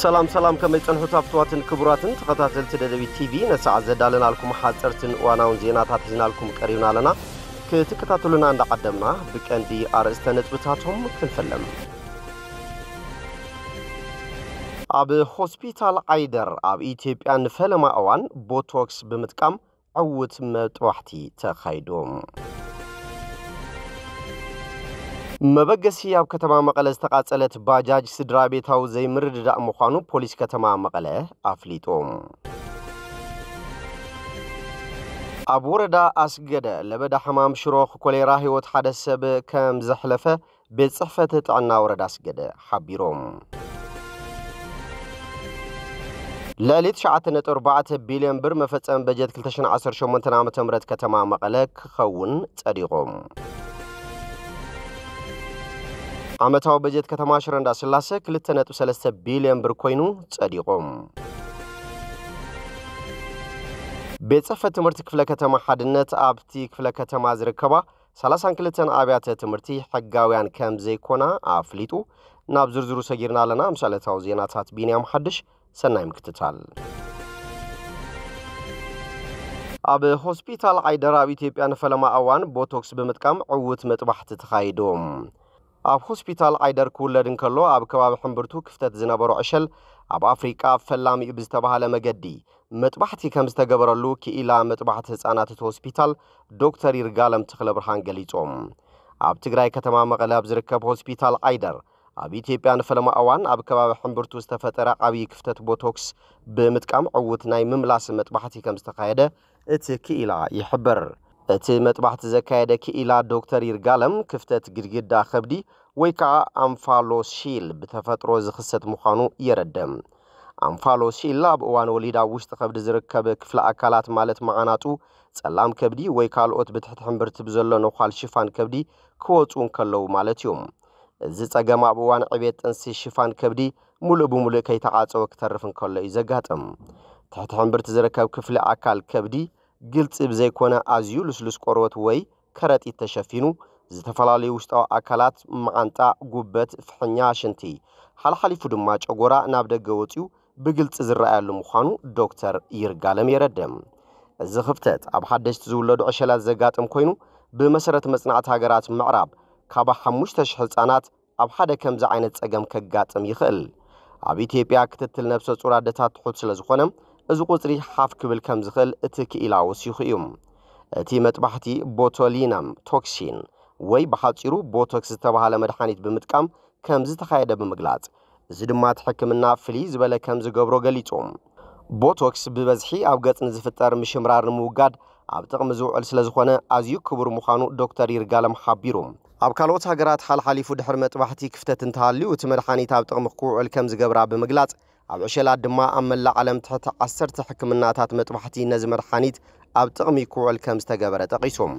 سلام كما يتنحو تافتواتن كبراتن تقاتل تدبي تي في نساع زدالنا لكم حاضرتن وانا زينات حيزنا لكم قريبنا لنا كتكتاتلونا عند قدمنا بكندي ارسته نطبتاتهم كنفلم اب هوسبيتال عيدر اب ايثيوبيا نفلما اوان بوتوكس بمتقام عوت مطوحتي تخايدوم مبغسي اب كتما مقله استقاصلت باجاج سدرا بيتاو زي مرددا مخانو بوليس كتما مقله افليطوم اب وردا اسغده لبدا حمام شروخ كوليرا هيوت حدث كم زحلفه بصحفه طعنا وردا اسغده حبيروم لاليت 9.4 بليون بر مفصم بجت 2018 عام تمرت كتما مقله كخون صديقوم عمتاو بجت كتما شرندا سلاسه 2.3 بليون بر كوينو صديقوم بيتصفه تمرت كفله كتما حدنت ابتي كفله كتما زركبا 32 ابيات تمرتي حقاويان كم زيكونا افليطو ناب زرزرو سغيرنا لنا امثالتاو زيناتات بينيام حدش سنايم كتتال اب هوسبيتال عيدر اب ايثيوبيا نفلما اوان بوتوكس بمتقام عوت مطبحت تخايدوم اب هوسبيتال عيدر كولدن كلو اب كباب حنبرتو كفتت زنبرو عشل اب افريقا فلامي بزتباله مگدي مطبحتي كمستغبرلو كيلا مطبحت حصانات هوسبيتال دكتور يرغالم تخله برهان غليصوم اب تግራይ ከተማ መቀለብ ዝርከብ هوسبيتال عيدر اب ايثيوبيا نفلما اوان اب كباب حنبرتو استفطر ابي كفتت بوتوكس بمتقام عوت ناي مملاس مطبحتي كمستخايده ات كيلا يحبر ات مطبحت زكايده كيلا دكتور يرغالم كفتت ግድግዳ خبدي ويكا امفالوسيل بتفطرو زخصت مخانو يردم امفالوسيل لاب اوان وليدا وشت خبد زركب كفل اكالات مالت معاناتو صلام كبدي ويكالوت بتحت حنبرت بزلو نوخال شفان كبدي كوصون كلو مالتيوم زي صقما بوان عبيت انسي شفان كبدي مولو بمولو كيتعاصو كترفن كلو يزغاطم تحت حنبرت زركب كفل اكال كبدي ግልጽ بزيكونا ازيو لسلس قروت وي كرت يتشفينو زتفلالي وشتاو اكالات معانጣ ጉበት ፍሕኛ ሽንቲ حلحليፉ ድማ ጨጎራ ናብ ደገ ወጪው بግልጽ ዝረአያሉ ምዃኑ ዶክተር ይርጋለም የረደም እዚ ክፍተት ኣብ ሓደሽቲ ዝውለዱ ዕሸላት ዘጋጥም ኮይኑ ብመሰረት መጽናዕት ሃገራት ምዕራብ ካብ 5000 ህጻናት ኣብ ሓደ ከምዚ ዓይነት ጸገም ከጋጥም ይኽእል ኣብ ኢትዮጵያ ክትትል ነፍሰ ጡር ኣደታት ትሑት ስለ ዝኾነ እዚ ቁጽሪ ሓፍ ክብል ከም ዝኽእል እቲ ክኢላ ወሲኹ እዩ እቲ መጥባሕቲ ቦቶሊናም ቶክሲን ወይ በሓጺሩ ቦቶክስ ዝተባሃለ መድኃኒት ብምጥቃም ከም ዝተኻየደ ብምግላጽ እዚ ድማ ሕክምና ፍሊ ዝበለ ከም ዝገብሮ ገሊጾም ቦቶክስ ብበዝሒ ኣብ ገጽን ዝፍጠር ምሽምራር ንምውጋድ ኣብ ጥቕሚ ዝውዕል ስለ ዝኾነ ኣዝዩ ክቡር ምዃኑ ዶክተር ይርጋለም ሓቢሮም ኣብ ካልኦት ሃገራት ሓልሓሊፉ ድሕሪ መጥባሕቲ ክፍተት እንተሃልዩ እቲ መድኃኒት ኣብ ጥቕሚ ክውዕል ከም ዝገብራ ብምግላጽ ኣብ ዕሸላት ድማ ኣብ መላእ ዓለም ትሕቲ 10 ሕክምናታት መጥባሕቲ ነዚ መድኃኒት ኣብ ጥቕሚ ክውዕል ከም ዝተገበረ ጠቒሶም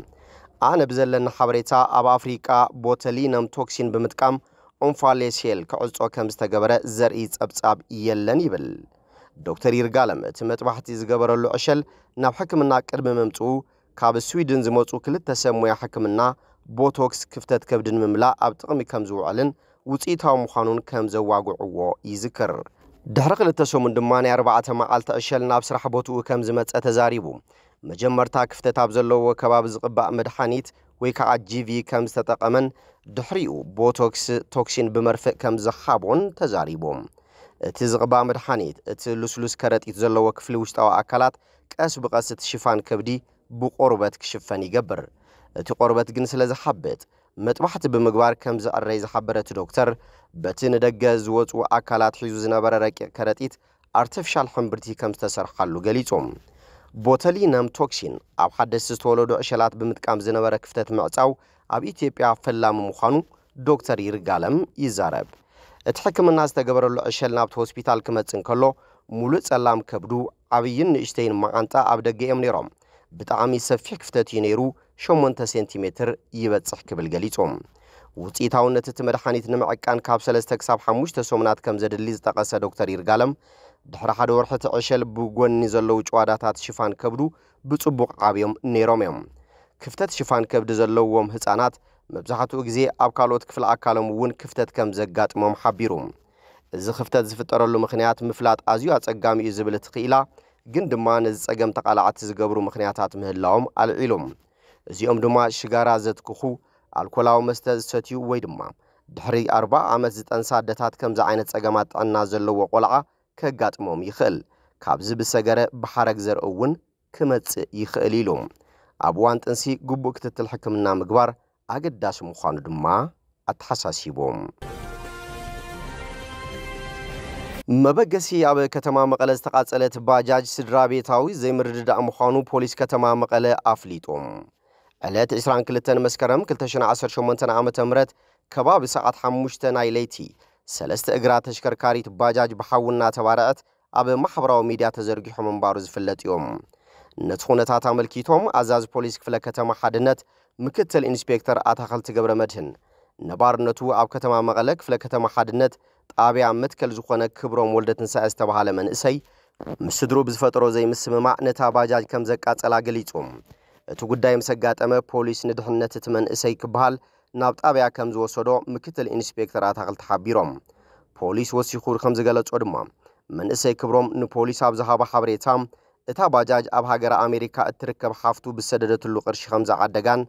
ኣነ ብዘለና ሓበሬታ ኣብ ኣፍሪቃ ቦተሊነም ቶክሲን ብምጥቃም ኦንፋሌሴል ከዕጾ ከም ዝተገበረ ዘርኢ ጸብጻብ የለን ይብል ዶክተር ይርጋለም እቲ መጥባሕቲ ዝገበረሉ ዕሸል ናብ ሕክምና ቅድሚ መምጽኡ ካብ ስዊድን ዝመጹ ክልተ ሰሙያ ሕክምና ቦቶክስ ክፍተት ከብድን ምምላእ ኣብ ጥቕሚ ከም ዝውዕልን ውጽኢታዊ ምዃኑን ከም ዘዋግዕዎ ይዝክር ድሕሪ ክልተ ሰሙን ድማ ናይ 4 መዓልቲ ዕሸል ናብ ስራሕ ቦትኡ ከም ዝመጸ ተዛሪቡ መጀመርታ ክፍተት ኣብ ዘለዎ ከባቢ ዝቕባእ መድኃኒት ወይ ከዓ ጂቪ ከም ዝተጠቐመን ድሕሪኡ ቦቶክስ ቶክሲን ብመርፍእ ከም ዝሓቦን ተዛሪቦም እቲ ዝቕባእ መድኃኒት እቲ ልስሉስ ከረጢት ዘለዎ ክፍሊ ውሽጣዊ ኣካላት ቀስ ብቐስ እቲ ሽፋን ከብዲ ብቆርበት ክሽፈን ይገብር እቲ ቆርበት ግን ስለ ዝሓብጥ መጥባሕቲ ብምግባር ከም ዝዕረይ ዝሓበረት ዶክተር በቲ ንደገ ዝወጹ ኣካላት ሒዙ ዝነበረ ረቂቕ ከረጢት ኣርቲፊሻል ሕምብርቲ ከም ዝተሰርሓሉ ገሊጾም ቦተሊነም ቶክሲን ኣብ ሓደስቲ ዝተወለዱ ዕሸላት ብምጥቃም ዝነበረ ክፍተት ምዕጻው ኣብ ኢትዮጵያ ፈላሚ ምዃኑ ዶክተር ይርጋለም ይዛረብ እቲ ሕክምና ዝተገበረሉ ዕሸል ናብቲ ሆስፒታል ክመጽእ ከሎ ሙሉእ ጸላም ከብዱ ዓብይን ንእሽተይን ማዓንጣ ኣብ ደገ እዮም ነይሮም ብጣዕሚ ሰፊሕ ክፍተት እዩ ነይሩ 8 ሴንቲሜትር ይበጽሕ ክብል ገሊጾም ውጽኢታውነት እቲ መድኃኒት ንምዕቃን ካብ 3 ክሳብ 5 ሰሙናት ከም ዘድሊ ዝጠቐሰ ዶክተር ይርጋለም ድሕሪ ሓደ ወርሒ ዕሸል ብጎኒ ዘለዉ ጨዋዳታት ሽፋን ከብዱ ብጽቡቕ ዓብዮም ነይሮም እዮም ክፍተት ሽፋን ከብዲ ዘለዎም ህፃናት መብዛሕትኡ ግዜ ኣብ ካልኦት ክፍለ ኣካሎም እውን ክፍተት ከም ዘጋጥሞም ሓቢሩ እዚ ክፍተት ዝፍጠረሉ ምኽንያት ምፍላጥ ኣዝዩ ኣጸጋሚ እዩ ዝብል ትኽኢላ ግን ድማ ነዚ ጸገም ተቃላዕቲ ዝገብሩ ምኽንያታት ምህላዎም ኣልዒሎም እዚኦም ድማ ሽጋራ ዘትክኹ ኣልኮላዊ መስተ ዝሰትዩ ወይ ድማ ድሕሪ 40 ዓመት ዝጠንሳ ኣደታት ከምዚ ዓይነት ጸገማት ጥዕና ዘለዎ ቆልዓ ከጋጥሞም ይኽእል ካብዚ ብሰገረ ብሓረግ ዘርኢ እውን ክመጽእ ይኽእል ኢሎም ኣብ እዋን ጥንሲ ግቡእ ክትትል ሕክምና ምግባር ኣገዳሲ ምዃኑ ድማ ኣተሓሳሲቦም መበገሲ ኣብ ከተማ መቐለ ዝተቃጸለት ባጃጅ ስድራ ቤታዊ ዘይምርድዳእ ምዃኑ ፖሊስ ከተማ መቐለ ኣፍሊጦም ዕለት 22 መስከረም 2018 ዓመተ ምህረት ከባቢ ሰዓት 5 ናይ ለይቲ ሰለስተ እግራ ተሽከርካሪት ባጃጅ ብሓውና ተባረዐት ኣብ ማሕበራዊ ሚድያ ተዘርጊሑ ምንባሩ ዝፍለጥ እዮም ነቲ ኩነታት ኣመልኪቶም ኣዛዝ ፖሊስ ክፍለ ከተማ ሓድነት ምክትል ኢንስፔክተር ኣታኸልቲ ገብረ መድህን ነባርነቱ ኣብ ከተማ መቐለ ክፍለ ከተማ ሓድነት ጣብያ መትከል ዝኾነ ክብሮም ወልደ ትንሳኤ ዝተባሃለ መንእሰይ ምስ ስድሩ ብዝፈጠሮ ዘይምስምማዕ ነታ ባጃጅ ከም ዘቃጸላ ገሊጾም እቲ ጉዳይ ምስ ኣጋጠመ ፖሊስ ንድሕንነት እቲ መንእሰይ ክበሃል ናብ ጣብያ ከም ዝወሰዶ ምክትል ኢንስፔክተር ኣታኸልቲ ሓቢሮም ፖሊስ ወሲኹ ከም ዝገለጾ ድማ መንእሰይ ክብሮም ንፖሊስ ኣብ ዝሃበ ሓበሬታ እታ ባጃጅ ኣብ ሃገር ኣሜሪካ እትርከብ ሓፍቱ ብሰደደትሉ ቅርሺ ከም ዝዓደጋን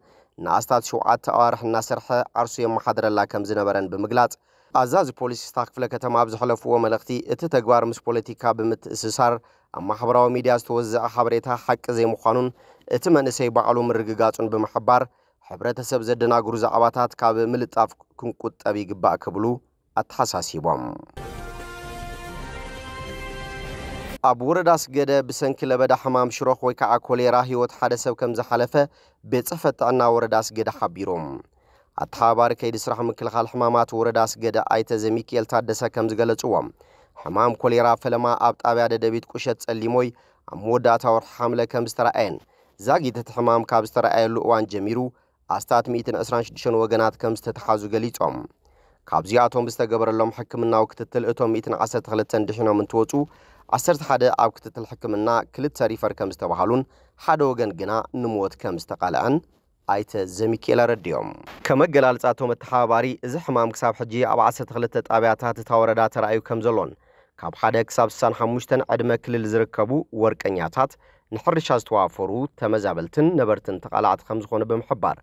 ንኣስታት 7 ኣዋርሕ እናሰርሐ ዓርሱ የመሓድረላ ከም ዝነበረን ብምግላጽ ኣዛዚ ፖሊስ ክፍለ ከተማ ኣብ ዝሕለፍዎ መልእኽቲ እቲ ተግባር ምስ ፖለቲካ ብምትእስሳር ኣብ ማሕበራዊ ሚድያ ዝተወዘዐ ሓበሬታ ሓቂ ዘይምዃኑን እቲ መንእሰይ ባዕሉ ምርግጋጹን ብምሕባር ሕብረተሰብ ዘደናግሩ ዛዕባታት ካብ ምልጣፍ ክንቁጠብ ይግባእ ክብሉ ኣተሓሳሲቦም ኣብ ወረዳ ስገደ ብሰንኪ ለበዳ ሕማም ሽሮኽ ወይ ከዓ ኮሌራ ህይወት ሓደ ሰብ ከም ዝሓለፈ ቤት ጽሕፈት ጥዕና ወረዳ ስገደ ሓቢሮም ኣተሓባሪ ከይዲ ስራሕ ምክልኻል ሕማማት ወረዳ ስገደ ኣይተ ዘሚካኤል ታደሰ ከም ዝገለጽዎም ሕማም ኮሌራ ፈለማ ኣብ ጣብያ ደደቢት ቁሸት ጸሊሞይ ኣብ መወዳእታ ወርሒ ሓምለ ከም ዝተረኣየን ዛጊት እቲ ሕማም ካብ ዝተረኣየሉ እዋን ጀሚሩ ኣስታት 126 ወገናት ከም ዝተተሓዙ ገሊጾም ካብዚኣቶም ዝተገበረሎም ሕክምናዊ ክትትል እቶም 112 ድሕኖም እንትወጹ 11 ኣብ ክትትል ሕክምና 2 ሪፈር ከም ዝተባሃሉን ሓደ ወገን ግና ንሞት ከም ዝተቃልዐን ኣይተ ዘሚካኤል ረድዮም ከመገላልጻቶም ተሓባሪ እዚ ሕማም ክሳብ ሕጂ ኣብ 12 ጣብያታት እታ ወረዳ ተራእዩ ከም ዘሎን ካብ 1 ክሳብ 65 ዕድመ ክልል ዝርከቡ ወርቀኛታት ንሕርሻ ዝተዋፈሩ ተመዛበልትን ነበርትን ተቃላዕቲ ከም ዝኾኑ ብምሕባር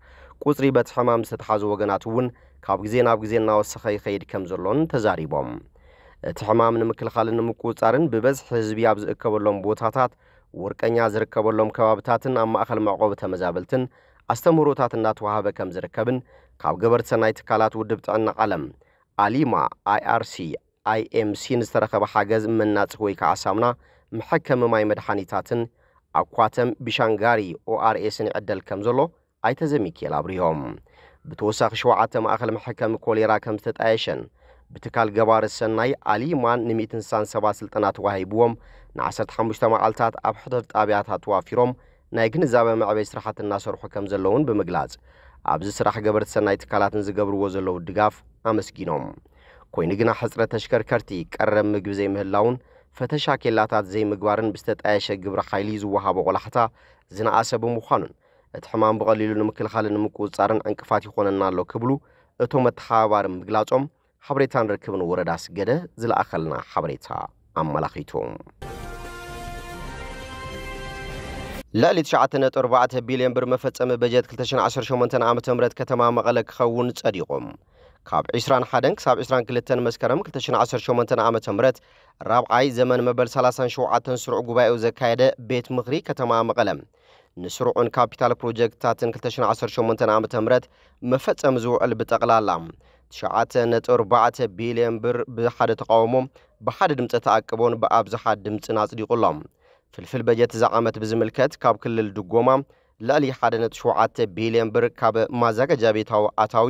ቁጽሪ በቲ ሕማም ዝተተሓዙ ወገናት እውን ካብ ግዜ ናብ ግዜ እናወሰኸ ይኸይድ ከም ዘሎን ተዛሪቦም እቲ ሕማም ንምክልኻልን ንምቁጻርን ብበዝሒ ህዝቢ ኣብ ዝእከበሎም ቦታታት ወርቀኛ ዝርከበሎም ከባብታትን ኣብ ማእኸል መዕቆቢ ተመዛበልትን ኣስተምህሮታት እናተዋሃበ ከም ዝርከብን ካብ ገበርቲ ሰናይ ትካላት ውድብ ጥዕና ዓለም ኣሊማ IRC IMC ንዝተረኸበ ሓገዝ መናጽህ ወይ ከዓ ሳሙና ምሕከም ማይ መድሓኒታትን ኣኳተም ቢሻንጋሪ ORSን ይዕደል ከም ዘሎ ኣይተ ዘሚካኤል አብሪሆም ብተወሳኺ 7 ማእኸል ምሕከም ኮሌራ ከም ዝተጣየሸን ብትካል ገባር ሰናይ ኣሊማን ን167 ስልጠናት ዋሂብዎም ን15 መዓልታት ኣብ ሕድር ጣብያታት ተዋፊሮም ናይ ግንዛበ መዕበይ ስራሕት እናሰርሑ ከም ዘለውን ብምግላጽ ኣብዚ ስራሕ ገበርቲ ሰናይ ትካላትን ዝገብርዎ ዘለዉ ድጋፍ ኣመስጊኖም ኮይኑ ግና ሕጽረት ተሽከርከርቲ ቀረብ ምግቢ ዘይምህላውን ፈተሻ ኬላታት ዘይምግባርን ብዝተጣየሸ ግብረ ሓይሊ ዝወሃቦ ቆላሕታ ዝነኣሰ ብምዃኑን እቲ ሕማም ብቐሊሉ ንምክልኻልን ንምቁጽጻርን ዕንቅፋት ይኾነና ኣሎ ክብሉ እቶም ተሓባሪ ምግላጾም ሓበሬታ ንርክብን ወረዳ ስገደ ዝለኣኸልና ሓበሬታ ኣመላኺቶም ልዕሊ 9.4 ቢልዮን ብር መፈጸሚ በጀት 2018 ዓመተ ምህረት ከተማ መቐለ ክኸውን ጸዲቖም ካብ 21 ክሳብ 22 መስከረም 2018 ዓመተ ምህረት ራብዓይ ዘመን መበል 37 ስሩዕ ጉባኤው ዘካየደ ቤት ምኽሪ ከተማ መቐለ ንስሩዕን ካፒታል ፕሮጀክታትን 2018 ዓመተ ምህረት መፈጸሚ ዝውዕል ብጠቕላላ 9.4 ቢልዮን ብር ብሓደ ተቃውሞ ብሓደ ድምፂ ተኣቅቦን ብኣብዝሓ ድምፅን ኣጽዲቑሎም ፍልፍል በጀት ዝዓመት ብዝምልከት ካብ ክልል ድጎማ ልዕሊ 1.7 ቢልዮን ብር ካብ ማዘጋጃ ቤታዊ ኣታዊ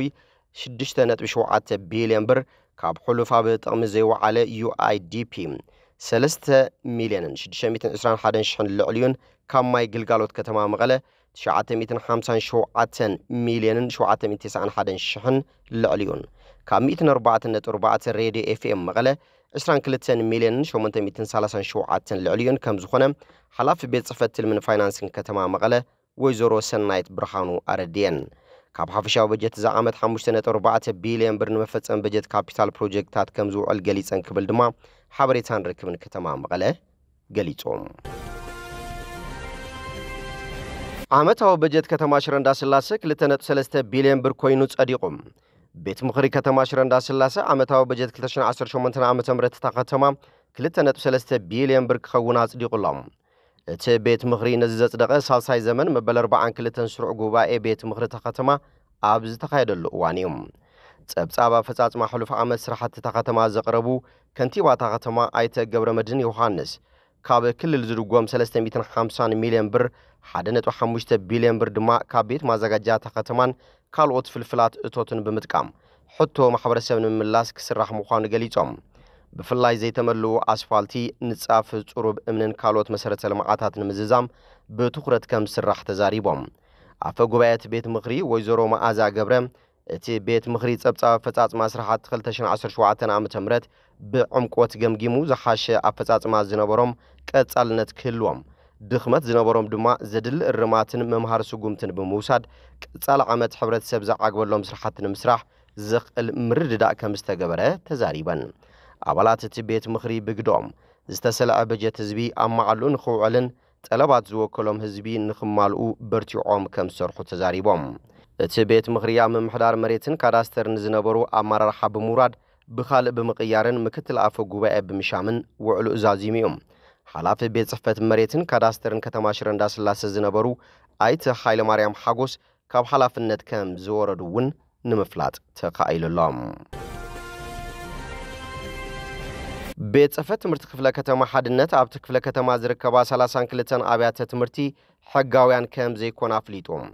6.7 ቢልዮን ብር ካብ ሕሉፍ ኣብ ጥቕሚ ዘይወዓለ UIDP 3,621,000 ልዕልዩን ካብ ማይ ግልጋሎት ከተማ መቐለ 957,791,000 ልዕልዩን ካብ 104.4 ሬድዮ FM መቐለ 22,837,000 ልዕልዩን ከም ዝኾነ ሓላፊ ቤት ጽሕፈት ትልምን ፋይናንስን ከተማ መቐለ ወይዘሮ ሰናይት ብርሃኑ ኣረድየን ካብ ሓፈሻዊ በጀት ዛ ዓመት 5.4 ቢልዮን ብር ንመፈጸም በጀት ካፒታል ፕሮጀክታት ከም ዝውዕል ገሊጸን ክብል ድማ ሓበሬታን ርክብን ከተማ መቐለ ገሊጾም ዓመታዊ በጀት ከተማ ሽረ እንዳስላሴ 2.3 ቢልዮን ብር ኮይኑ ጸዲቁም ቤት ምኽሪ ከተማ ሽረ እንዳስላሴ ዓመታዊ በጀት 2018 ዓመተ ምህረት ከተማ 2.3 ቢልዮን ብር ክኸውን አጽዲቁሎም እቲ ቤት ምኽሪ ነዚ ዘጽደቀ ሳልሳይ ዘመን መበል 42 ስሩዕ ጉባኤ ቤት ምኽሪ ከተማ ኣብ ዝተኻየደሉ እዋን እዩ ጸብጻብ ኣፈጻጽማ ሕሉፍ ዓመት ስራሕቲ ከተማ ዘቕረቡ ከንቲባ ከተማ ኣይተ ገብረመድህን ዮሐንስ ካብ ክልል ዝድጎም 350 ሚልዮን ብር 1.5 ቢልዮን ብር ድማ ካብ ቤት ማዘጋጃ ከተማን ካልኦት ፍልፍላት እቶትን ብምጥቃም ሕቶ ማሕበረሰብ ንምምላስ ክስራሕ ምዃኑ ገሊጾም ብፍላይ ዘይተመልኡ ኣስፋልቲ ንጻፍ ጽሩብ እምንን ካልኦት መሰረተ ልምዓታት ንምዝዛም ብትኹረት ከም ስራሕ ተዛሪቦም ኣፈ ጉባኤት ቤት ምኽሪ ወይዘሮ መዓዛ ገብረ እቲ ቤት ምኽሪ ጸብጻብ ኣፈጻጽማ ስራሕቲ 2017 ዓመተ ምህረት ብዕምቆት ገምጊሙ ዝሓሸ ኣፈጻጽማ ዝነበሮም ቀጻልነት ክህልዎም ድኽመት ዝነበሮም ድማ ዘድሊ እርማትን መምሃር ስጉምትን ብምውሳድ ቀጻል ዓመት ሕብረተሰብ ዝዓግበሎም ስራሕቲ ንምስራሕ ዝኽእል ምርድዳእ ከም ዝተገበረ ተዛሪበን ኣባላት እቲ ቤት ምኽሪ ብግዶም ዝተሰለዐ በጀት ህዝቢ ኣማዕሉ ንኽውዕልን ጠለባት ዝወከሎም ህዝቢ ንኽማልኡ በርቲዖም ከም ዝሰርሑ ተዛሪቦም እቲ ቤት ምኽሪ ምምሕዳር መሬትን ካዳስተርን ዝነበሩ ኣመራርሓ ብምውራድ ብኻልእ ብምቕያርን ምክትል ኣፈ ጉባኤ ብምሻምን ውዕሉ እዛዚሙ እዮም ሓላፊ ቤት ጽሕፈት መሬትን ካዳስተርን ከተማ ሽረ እንዳስላሴ ዝነበሩ ኣይተ ሃይለ ማርያም ሓጎስ ካብ ሓላፍነት ከም ዝወረዱ እውን ንምፍላጥ ተኻኢሉሎም ቤት ጽሕፈት ትምህርቲ ክፍለ ከተማ ሓድነት ኣብቲ ክፍለ ከተማ ዝርከባ 32 ኣብያተ ትምህርቲ ሕጋውያን ከም ዘይኮና ኣፍሊጦም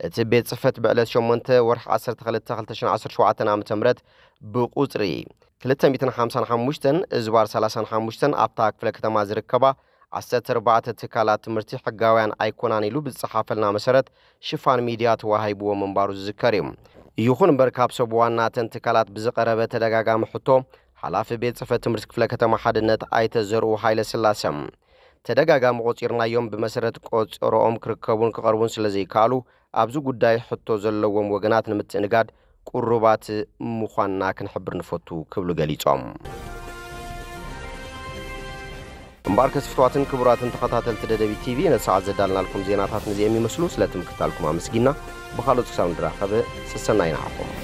እቲ ቤት ጽሕፈት ብዕለት 8 ወርሒ 12 2017 ዓመተ ምህረት ብቁጽሪ 255 እዝባር 35 ኣብታ ክፍለ ከተማ ዝርከባ 14 ትካላት ትምህርቲ ሕጋውያን ኣይኮናን ኢሉ ብዝጸሓፈልና መሰረት ሽፋን ሚድያ ተዋሂብዎ መንባሩ ዝዝከር እዩ ይኹን እምበር ካብ ሰብ ዋናተን ትካላት ብዝቐረበ ተደጋጋሚ ሕቶ ሓላፊ ቤት ጽሕፈት ትምህርቲ ክፍለ ከተማ ሓድነት ኣይተ ዘርኡ ሃይለ ስላሰም ተደጋጋሚ ቆጺርናዮም ብመሰረት ቆጽሮኦም ክርከቡን ክቐርቡን ስለዘይካሉ ኣብዚ ጉዳይ ሕቶ ዘለዎም ወገናት ንምትእንጋድ ቁሩባት ምዃንና ክንሕብር ንፈቱ ክብሉ ገሊጾም እምባር ከስፍቷትን ክቡራትን ተኸታተልቲ ደደቢት ቲቪ ነሰዓት ዘዳልናልኩም ዜናታት ነዚኦም ይመስሉ ስለትምክታልኩም ኣመስጊና ብኻልኦት ክሳብ ንራኸብ ሰሰናይ ንዓኹም